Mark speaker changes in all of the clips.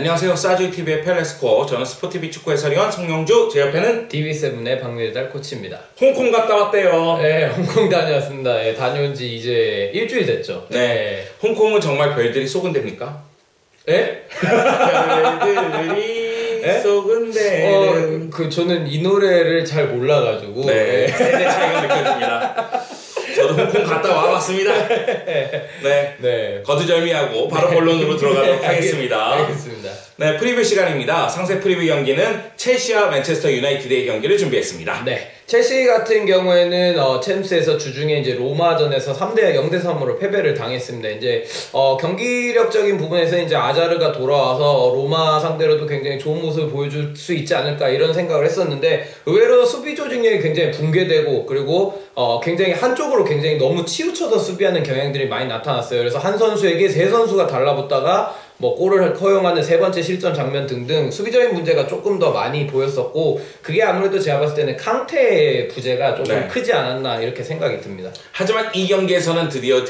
Speaker 1: 안녕하세요. 싸주TV의 펠레스코어. 저는 스포티비 축구 해설위원 송영주. 제 옆에는
Speaker 2: TV7의 박밀달 코치입니다.
Speaker 1: 홍콩 갔다 왔대요.
Speaker 2: 네, 홍콩 다녀왔습니다. 네, 다녀온 지 이제 일주일 됐죠.
Speaker 1: 네. 홍콩은 정말 별들이 쏘근대입니까?
Speaker 2: 네?
Speaker 1: 별들이 쏘근대.
Speaker 2: 저는 이 노래를 잘 몰라가지고.
Speaker 1: 네. 세대 차이가 느껴집니다. 저도 홍콩 갔다 와봤습니다. 네. 거두절미하고 바로 본론으로 들어가도록 하겠습니다.
Speaker 2: 알겠습니다.
Speaker 1: 네, 프리뷰 시간입니다. 상세 프리뷰 경기는 첼시와 맨체스터 유나이티드의 경기를 준비했습니다.
Speaker 2: 네. 첼시 같은 경우에는 챔스에서 주중에 이제 로마전에서 0대 3으로 패배를 당했습니다. 이제 경기력적인 부분에서 이제 아자르가 돌아와서 로마 상대로도 굉장히 좋은 모습을 보여줄 수 있지 않을까 이런 생각을 했었는데 의외로 수비 조직력이 굉장히 붕괴되고 그리고 굉장히 한쪽으로 굉장히 너무 치우쳐서 수비하는 경향들이 많이 나타났어요. 그래서 한 선수에게 세 선수가 달라붙다가 골을 허용하는 세 번째 실점 장면 등등 수비적인 문제가 조금 더 많이 보였었고 그게 아무래도 제가 봤을 때는 캉테의 부재가 조금 크지 않았나 이렇게 생각이 듭니다.
Speaker 1: 하지만 이 경기에서는 드디어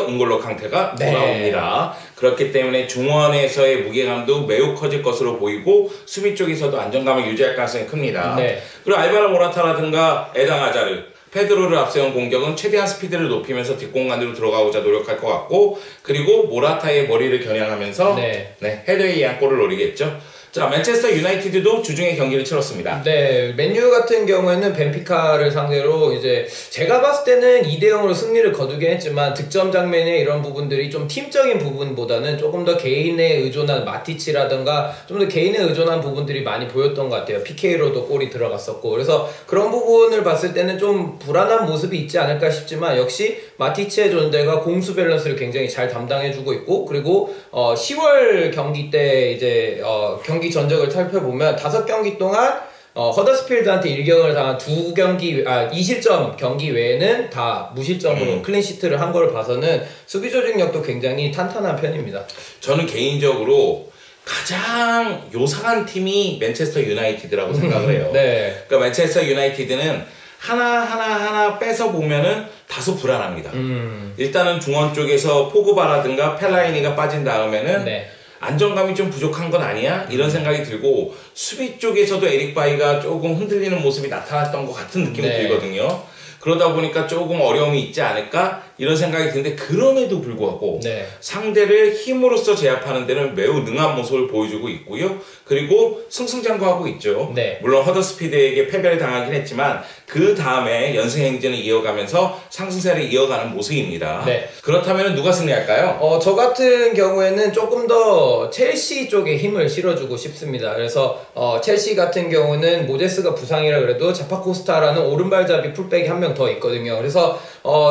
Speaker 1: 은골로 캉테가 돌아옵니다. 그렇기 때문에 중원에서의 무게감도 매우 커질 것으로 보이고 수비 쪽에서도 안정감을 유지할 가능성이 큽니다. 그리고 알바로 모라타라든가 에당 아자르 페드로를 앞세운 공격은 최대한 스피드를 높이면서 뒷공간으로 들어가고자 노력할 것 같고 그리고 모라타의 머리를 겨냥하면서 헤더에 의한 골을 노리겠죠. 자, 맨체스터 유나이티드도 주중에 경기를 치렀습니다.
Speaker 2: 네, 맨유 같은 경우에는 벤피카를 상대로 이제 제가 봤을 때는 2대 0으로 승리를 거두긴 했지만 득점 장면의 이런 부분들이 좀 팀적인 부분보다는 조금 더 개인에 의존한 마티치라든가 좀 더 개인에 의존한 부분들이 많이 보였던 것 같아요. PK로도 골이 들어갔었고 그래서 그런 부분을 봤을 때는 좀 불안한 모습이 있지 않을까 싶지만 역시 마티치의 존재가 공수 밸런스를 굉장히 잘 담당해주고 있고 그리고 10월 경기 때 이제 경기 전적을 살펴보면 5경기 동안 허더스필드한테 1경을 당한 2실점 경기 외에는 다 무실점으로 클린시트를 한 걸 봐서는 수비 조직력도 굉장히 탄탄한 편입니다.
Speaker 1: 저는 개인적으로 가장 요상한 팀이 맨체스터 유나이티드라고 생각을 해요. 그러니까 맨체스터 유나이티드는 하나 뺏어 보면은 다소 불안합니다. 일단은 중원 쪽에서 포그바라든가 펠라이니가 빠진 다음에는 안정감이 좀 부족한 건 아니야? 이런 생각이 들고 수비 쪽에서도 에릭 바이가 조금 흔들리는 모습이 나타났던 것 같은 느낌이 들거든요. 그러다 보니까 조금 어려움이 있지 않을까? 이런 생각이 드는데 그럼에도 불구하고 상대를 힘으로써 제압하는 데는 매우 능한 모습을 보여주고 있고요. 그리고 승승장구하고 있죠. 물론 허더스피드에게 패배를 당하긴 했지만 그 다음에 연승 행진을 이어가면서 상승세를 이어가는 모습입니다. 그렇다면 누가 승리할까요?
Speaker 2: 저 같은 경우에는 조금 더 첼시 쪽에 힘을 실어주고 싶습니다. 그래서 첼시 같은 경우는 모제스가 부상이라 그래도 자파코스타라는 오른발잡이 풀백이 한 명 더 있거든요. 그래서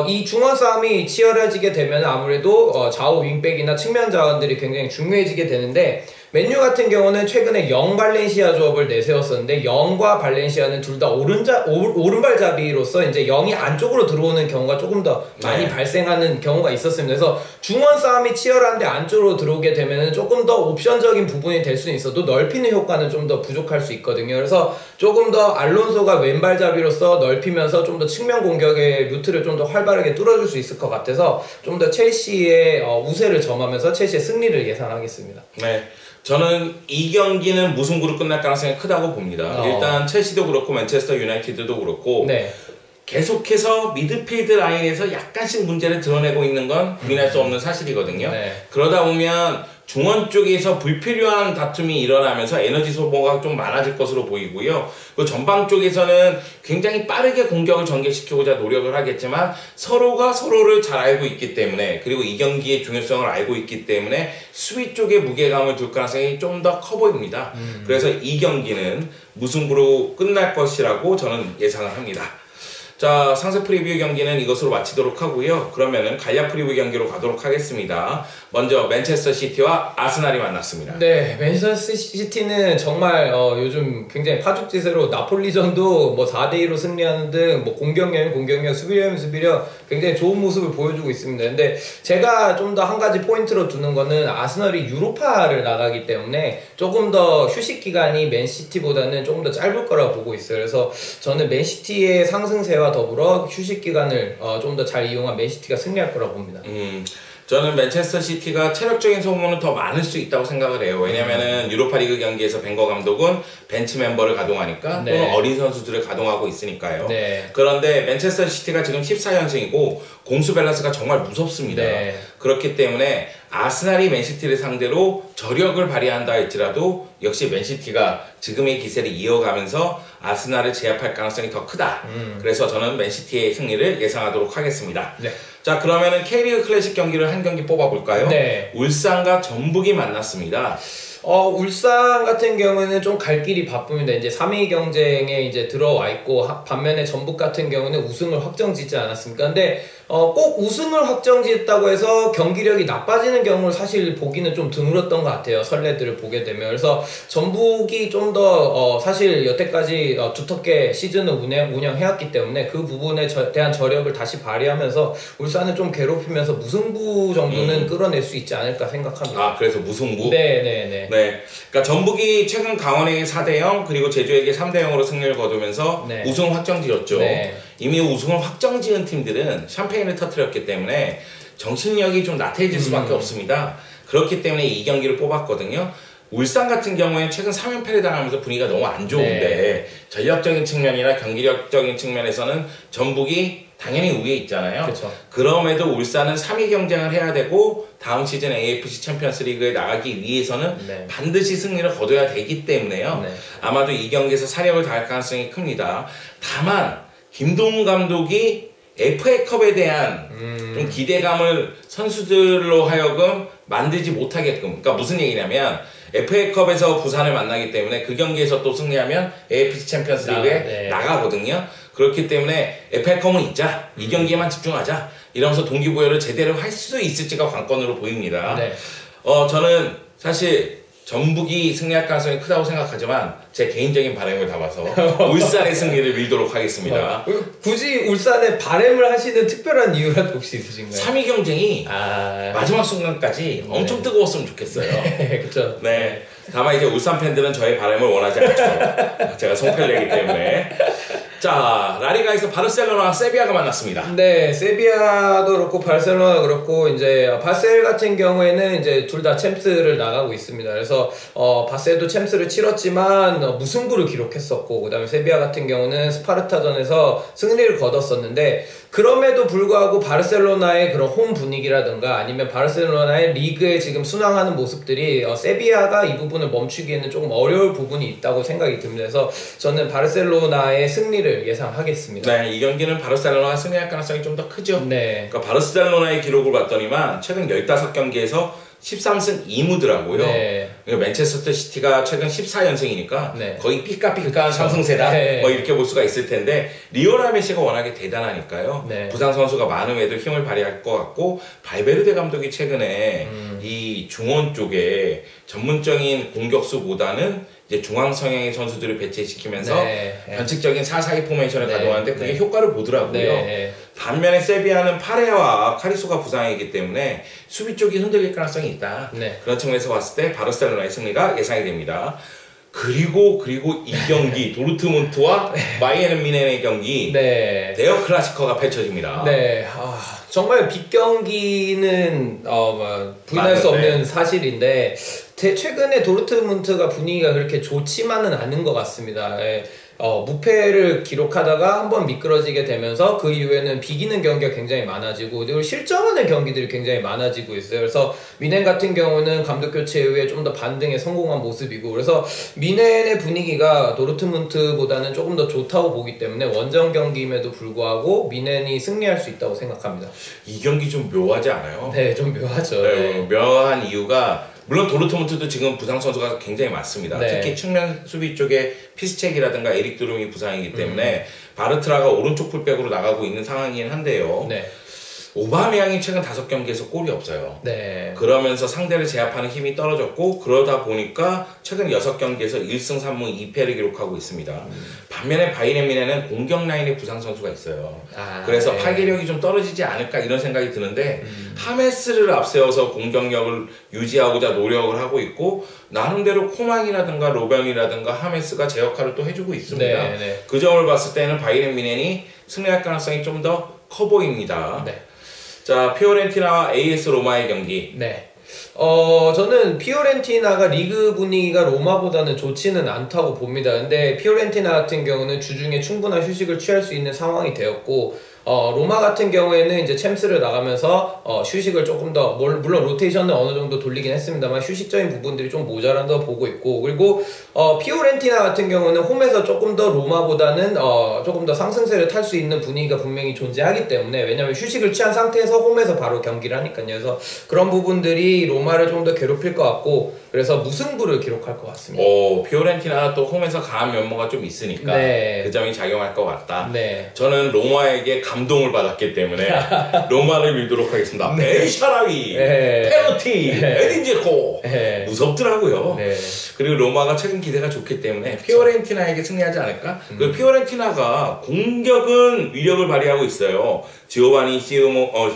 Speaker 2: 이 중원 싸움이 치열해지게 되면 아무래도 좌우 윙백이나 측면 자원들이 굉장히 중요해지게 되는데 맨유 같은 경우는 최근에 영 발렌시아 조합을 내세웠었는데 영과 발렌시아는 둘 다 오른발잡이로서 이제 영이 안쪽으로 들어오는 경우가 조금 더 많이 발생하는 경우가 있었습니다. 그래서 중원 싸움이 치열한데 안쪽으로 들어오게 되면 조금 더 옵션적인 부분이 될 수는 있어도 넓히는 효과는 좀 더 부족할 수 있거든요. 그래서 조금 더 알론소가 왼발잡이로서 넓히면서 좀 더 측면 공격의 루트를 좀 더 활발하게 뚫어줄 수 있을 것 같아서 좀 더 첼시의 우세를 점하면서 첼시의 승리를 예상하겠습니다.
Speaker 1: 저는 이 경기는 무승부로 끝날 가능성이 크다고 봅니다. 일단 첼시도 그렇고 맨체스터 유나이티드도 그렇고 계속해서 미드필드 라인에서 약간씩 문제를 드러내고 있는 건 부인할 수 없는 사실이거든요. 그러다 보면 중원 쪽에서 불필요한 다툼이 일어나면서 에너지 소모가 좀 많아질 것으로 보이고요. 그 전방 쪽에서는 굉장히 빠르게 공격을 전개시키고자 노력을 하겠지만 서로가 서로를 잘 알고 있기 때문에 그리고 이 경기의 중요성을 알고 있기 때문에 수비 쪽에 무게감을 둘 가능성이 좀 더 커 보입니다. 그래서 이 경기는 무승부로 끝날 것이라고 저는 예상을 합니다. 자, 상세 프리뷰 경기는 이것으로 마치도록 하고요. 그러면은 간략 프리뷰 경기로 가도록 하겠습니다. 먼저 맨체스터 시티와 아스날이 만났습니다.
Speaker 2: 맨체스터 시티는 정말 요즘 굉장히 파죽지세로 나폴리전도 4대2로 승리하는 등 공격력, 수비력 굉장히 좋은 모습을 보여주고 있습니다. 근데 제가 좀 더 한 가지 포인트로 두는 거는 아스널이 유로파를 나가기 때문에 조금 더 휴식 기간이 맨시티보다는 조금 더 짧을 거라고 보고 있어요. 그래서 저는 맨시티의 상승세와 더불어 휴식 기간을 좀 더 잘 이용한 맨시티가 승리할 거라고 봅니다.
Speaker 1: 저는 맨체스터 시티가 체력적인 소모는 더 많을 수 있다고 생각을 해요. 왜냐면은 유로파리그 경기에서 벵거 감독은 벤치 멤버를 가동하니까
Speaker 2: 네.
Speaker 1: 또는 어린 선수들을 가동하고 있으니까요.
Speaker 2: 네.
Speaker 1: 그런데 맨체스터 시티가 지금 14연승이고 공수 밸런스가 정말 무섭습니다.
Speaker 2: 네.
Speaker 1: 그렇기 때문에 아스날이 맨시티를 상대로 저력을 발휘한다 할지라도 역시 맨시티가 지금의 기세를 이어가면서 아스날을 제압할 가능성이 더 크다. 그래서 저는 맨시티의 승리를 예상하도록 하겠습니다.
Speaker 2: 네.
Speaker 1: 자, 그러면은 K리그 클래식 경기를 한 경기 뽑아볼까요?
Speaker 2: 네.
Speaker 1: 울산과 전북이 만났습니다.
Speaker 2: 울산 같은 경우는 좀 갈 길이 바쁩니다. 이제 3위 경쟁에 이제 들어와 있고, 반면에 전북 같은 경우는 우승을 확정짓지 않았습니까? 근데, 꼭 우승을 확정짓다고 해서 경기력이 나빠지는 경우를 사실 보기는 좀 드물었던 것 같아요. 선례들을 보게 되면. 그래서 전북이 좀 더, 사실 여태까지 두텁게 시즌을 운영해왔기 때문에 그 부분에 대한 저력을 다시 발휘하면서 울산을 좀 괴롭히면서 무승부 정도는 끌어낼 수 있지 않을까 생각합니다.
Speaker 1: 아, 그래서 무승부?
Speaker 2: 네네네.
Speaker 1: 네. 그러니까 전북이 최근 강원에게 4대0 그리고 제주에게 3대0으로 승리를 거두면서
Speaker 2: 네.
Speaker 1: 우승 확정지었죠.
Speaker 2: 네.
Speaker 1: 이미 우승을 확정지은 팀들은 샴페인을 터뜨렸기 때문에 정신력이 좀 나태해질 수밖에 없습니다. 그렇기 때문에 이 경기를 뽑았거든요. 울산 같은 경우에는 최근 3연패를 당하면서 분위기가 너무 안 좋은데
Speaker 2: 네.
Speaker 1: 전력적인 측면이나 경기력적인 측면에서는 전북이 당연히 우위에 있잖아요.
Speaker 2: 그쵸.
Speaker 1: 그럼에도 울산은 3위 경쟁을 해야 되고 다음 시즌 AFC 챔피언스 리그에 나가기 위해서는
Speaker 2: 네.
Speaker 1: 반드시 승리를 거둬야 되기 때문에요.
Speaker 2: 네.
Speaker 1: 아마도 이 경기에서 사력을 다할 가능성이 큽니다. 다만 김동훈 감독이 FA컵에 대한 좀 기대감을 선수들로 하여금 만들지 못하게끔, 그러니까 무슨 얘기냐면 FA컵에서 부산을 만나기 때문에 그 경기에서 또 승리하면 AFC 챔피언스 리그에 나가거든요. 그렇기 때문에 FA컵은 있자, 이 경기에만 집중하자 이러면서 동기부여를 제대로 할 수 있을지가 관건으로 보입니다.
Speaker 2: 네.
Speaker 1: 저는 사실 전북이 승리할 가능성이 크다고 생각하지만 제 개인적인 바람을 담아서 울산의 승리를 밀도록 하겠습니다.
Speaker 2: 굳이 울산에 바램을 하시는 특별한 이유가 혹시 있으신가요?
Speaker 1: 3위 경쟁이 마지막 순간까지 엄청 뜨거웠으면 좋겠어요.
Speaker 2: 그렇죠.
Speaker 1: 네. 다만 이제 울산 팬들은 저의 바람을 원하지 않죠. 제가 송펠레이기 때문에. 자, 라리가에서 바르셀로나와 세비야가 만났습니다.
Speaker 2: 네, 세비야도 그렇고 바르셀로나 그렇고 이제 바셀 같은 경우에는 이제 둘 다 챔스를 나가고 있습니다. 그래서 바셀도 챔스를 치렀지만 무승부를 기록했었고, 그다음에 세비야 같은 경우는 스파르타전에서 승리를 거뒀었는데, 그럼에도 불구하고 바르셀로나의 그런 홈 분위기라든가 아니면 바르셀로나의 리그에 지금 순항하는 모습들이 세비야가 이 부분을 멈추기에는 조금 어려울 부분이 있다고 생각이 듭니다. 그래서 저는 바르셀로나의 승리를 예상하겠습니다.
Speaker 1: 네, 이 경기는 바르셀로나가 승리할 가능성이 좀 더 크죠.
Speaker 2: 네.
Speaker 1: 그러니까 바르셀로나의 기록을 봤더니만 최근 15경기에서 13승 2무더라고요.
Speaker 2: 네.
Speaker 1: 맨체스터 시티가 최근 14연승이니까
Speaker 2: 네.
Speaker 1: 거의 삐까삐까 상승세다.
Speaker 2: 네.
Speaker 1: 뭐 이렇게 볼 수가 있을 텐데 리오넬 메시가 워낙에 대단하니까요.
Speaker 2: 네.
Speaker 1: 부상 선수가 많음에도 힘을 발휘할 것 같고 발베르데 감독이 최근에 이 중원 쪽에 전문적인 공격수보다는 이제 중앙 성향의 선수들을 배치시키면서 변칙적인 4-4-2 포메이션을 가동하는데 그게 효과를 보더라고요. 반면에 세비야는 파레와 카리소가 부상이기 때문에 수비 쪽이 흔들릴 가능성이 있다. 그런 측면에서 봤을 때 바르셀로나의 승리가 예상이 됩니다. 그리고 이 경기 도르트문트와 바이에른 뮌헨의 경기 대여 클래시커가 펼쳐집니다.
Speaker 2: 네, 정말 빅 경기는 부인할 수 없는 사실인데 최근에 도르트문트가 분위기가 그렇게 좋지만은 않은 것 같습니다. 무패를 기록하다가 한번 미끄러지게 되면서 그 이후에는 비기는 경기가 굉장히 많아지고 그리고 실점하는 경기들이 굉장히 많아지고 있어요. 그래서 뮌헨 같은 경우는 감독 교체 이후에 좀 더 반등에 성공한 모습이고, 그래서 뮌헨의 분위기가 도르트문트보다는 조금 더 좋다고 보기 때문에 원정 경기임에도 불구하고 뮌헨이 승리할 수 있다고 생각합니다.
Speaker 1: 이 경기 좀 묘하지 않아요?
Speaker 2: 네, 좀 묘하죠.
Speaker 1: 묘한 이유가 물론 도르트문트도 지금 부상 선수가 굉장히 많습니다. 특히 측면 수비 쪽에 피스책이라든가 에릭 드룸이 부상이기 때문에 바르트라가 오른쪽 풀백으로 나가고 있는 상황이긴 한데요. 오바메양이 최근 5경기에서 골이 없어요. 그러면서 상대를 제압하는 힘이 떨어졌고 그러다 보니까 최근 6경기에서 1승 3무 2패를 기록하고 있습니다. 반면에 바이에른 뮌헨은 공격 라인에 부상 선수가 있어요. 그래서 파괴력이 좀 떨어지지 않을까 이런 생각이 드는데 하메스를 앞세워서 공격력을 유지하고자 노력을 하고 있고 나름대로 코만이라든가 로벤이라든가 하메스가 제 역할을 또 해주고 있습니다. 그 점을 봤을 때는 바이에른 뮌헨이 승리할 가능성이 좀 더 커 보입니다. 자, 피오렌티나와 AS 로마의 경기.
Speaker 2: 네. 저는 피오렌티나가 리그 분위기가 로마보다는 좋지는 않다고 봅니다. 근데 피오렌티나 같은 경우는 주중에 충분한 휴식을 취할 수 있는 상황이 되었고, 로마 같은 경우에는 이제 챔스를 나가면서 휴식을 조금 더 물론 로테이션을 어느 정도 돌리긴 했습니다만 휴식적인 부분들이 좀 모자란다고 보고 있고, 그리고 피오렌티나 같은 경우는 홈에서 조금 더 로마보다는 조금 더 상승세를 탈 수 있는 분위기가 분명히 존재하기 때문에, 왜냐면 휴식을 취한 상태에서 홈에서 바로 경기를 하니까요. 그래서 그런 부분들이 로마를 좀 더 괴롭힐 것 같고, 그래서 무승부를 기록할 것 같습니다.
Speaker 1: 피오렌티나가 또 홈에서 강한 면모가 좀 있으니까
Speaker 2: 네.
Speaker 1: 그 점이 작용할 것 같다.
Speaker 2: 네.
Speaker 1: 저는 로마에게 감동을 받았기 때문에 로마를 밀도록 하겠습니다. 샤라위,
Speaker 2: 네.
Speaker 1: 페로티,
Speaker 2: 네.
Speaker 1: 에딘제코.
Speaker 2: 네.
Speaker 1: 무섭더라고요.
Speaker 2: 네.
Speaker 1: 그리고 로마가 최근 기대가 좋기 때문에 피오렌티나에게 승리하지 않을까? 그리고 피오렌티나가 공격은 위력을 발휘하고 있어요. 지오바니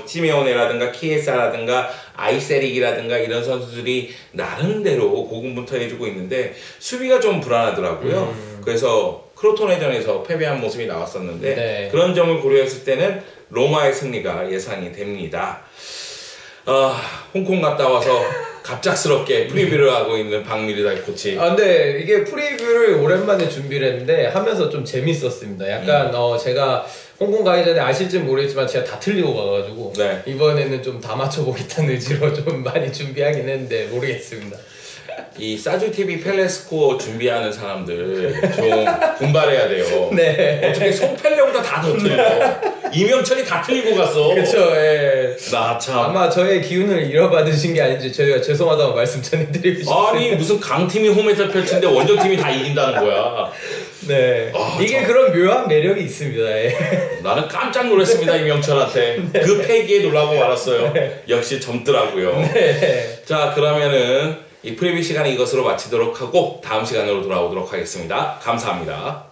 Speaker 1: 시메오네라든가 키에사라든가 아이세릭이라든가 이런 선수들이 나름대로 고군분투해주고 있는데 수비가 좀 불안하더라고요. 그래서 크로토네전에서 패배한 모습이 나왔었는데
Speaker 2: 네.
Speaker 1: 그런 점을 고려했을 때는 로마의 승리가 예상이 됩니다. 홍콩 갔다 와서 갑작스럽게 프리뷰를 하고 있는 박미르다 코치.
Speaker 2: 근데 이게 프리뷰를 오랜만에 준비를 했는데 하면서 좀 재밌었습니다. 약간 제가 홍콩 가기 전에 아실지 모르겠지만 제가 다 틀리고 가가지고
Speaker 1: 네.
Speaker 2: 이번에는 좀 다 맞춰보겠다는 의지로 좀 많이 준비하긴 했는데 모르겠습니다.
Speaker 1: 이 사주TV 펠레스코어 준비하는 사람들 좀 분발해야 돼요.
Speaker 2: 네.
Speaker 1: 어떻게 송펠레보다 다 더 틀려. 이명철이 다 틀리고 갔어.
Speaker 2: 그쵸, 예.
Speaker 1: 나 참.
Speaker 2: 아마 저의 기운을 잃어받으신 게 아닌지 저희가 죄송하다고 말씀 전해드리고 싶습니다.
Speaker 1: 아니 무슨 강팀이 홈에서 펼치는데 원정팀이 다 이긴다는 거야.
Speaker 2: 네. 이게 그런 묘한 매력이 있습니다. 예.
Speaker 1: 나는 깜짝 놀랐습니다, 이명철한테.
Speaker 2: 네.
Speaker 1: 그 패기에 놀라고 말았어요. 역시 젊더라고요.
Speaker 2: 네.
Speaker 1: 자, 그러면은 이 프리뷰 시간은 이것으로 마치도록 하고 다음 시간으로 돌아오도록 하겠습니다. 감사합니다.